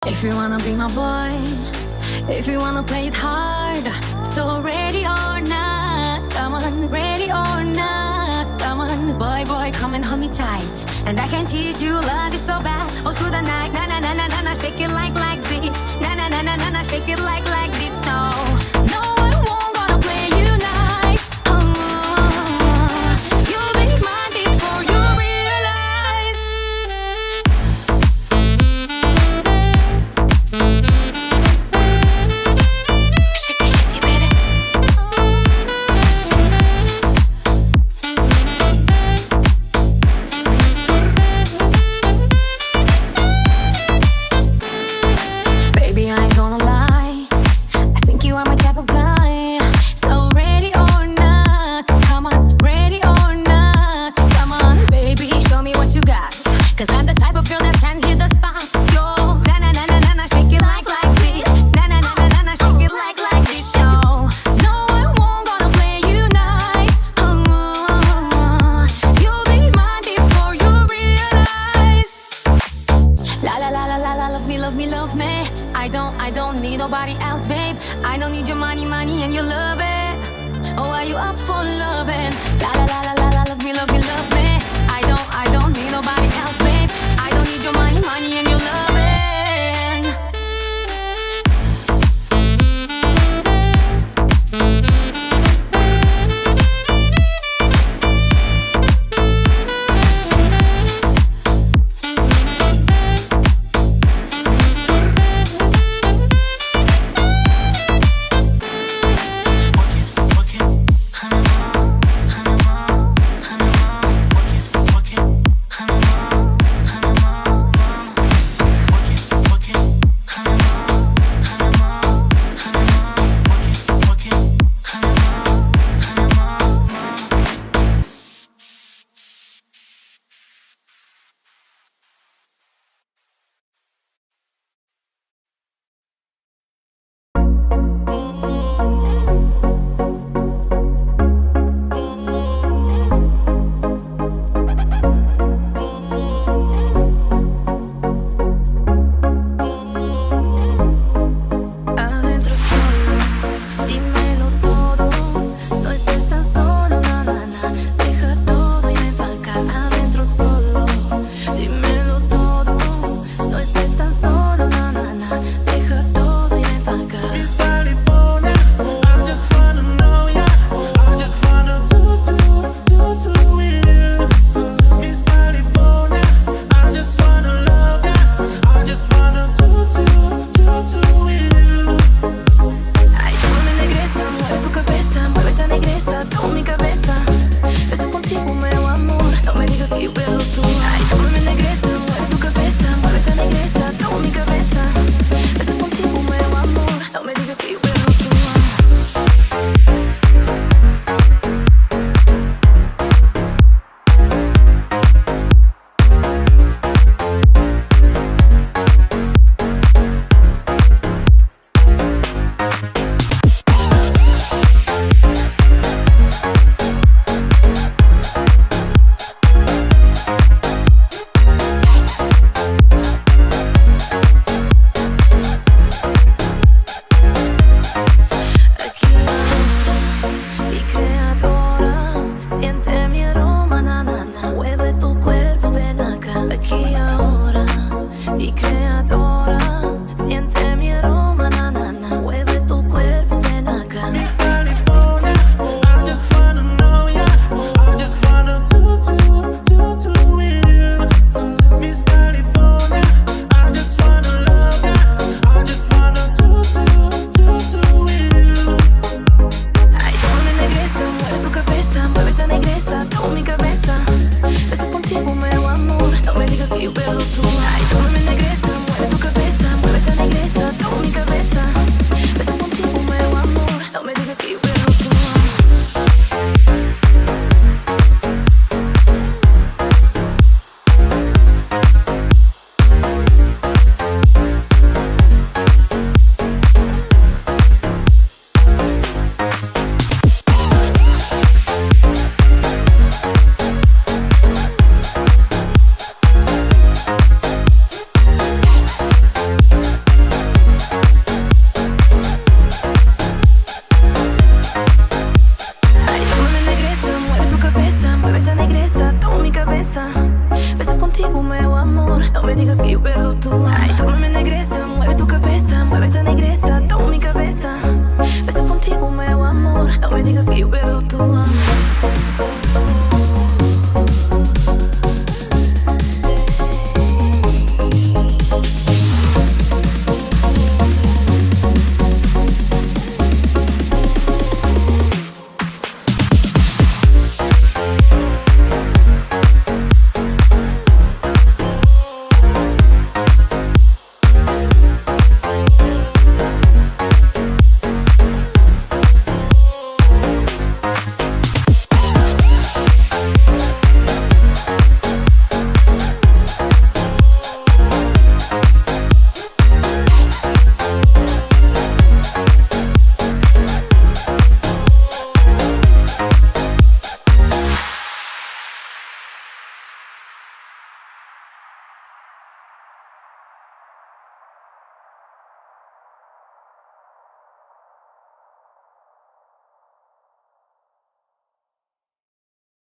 If you wanna be my boy, if you wanna play it hard, so ready or not, come on, ready or not, come on, boy, boy, come and hold me tight, and I can teach you love is so bad, all through the night, na na na na na na, shake it like this, na na na na na na, shake it like this, no, no, I won't gonna play you nice, you'll be mine before you realize. Shake it, baby. Baby, I ain't gonna lie, I think you are my type of guy. So ready or not, come on, ready or not, come on, baby, show me what you got. Cause I'm the type of girl that can hit the spot. Yo, na na na na na na, shake it like this. Na na na na na na, shake it like this. Yo, no, I won't gonna play you nice. You'll be mine before you realize. La la la la la la, love me, love me, love me. I don't need nobody else, babe. I don't need your money, money, and your love it. Oh, are you up for loving? La la la la la la, love me, love me, love me.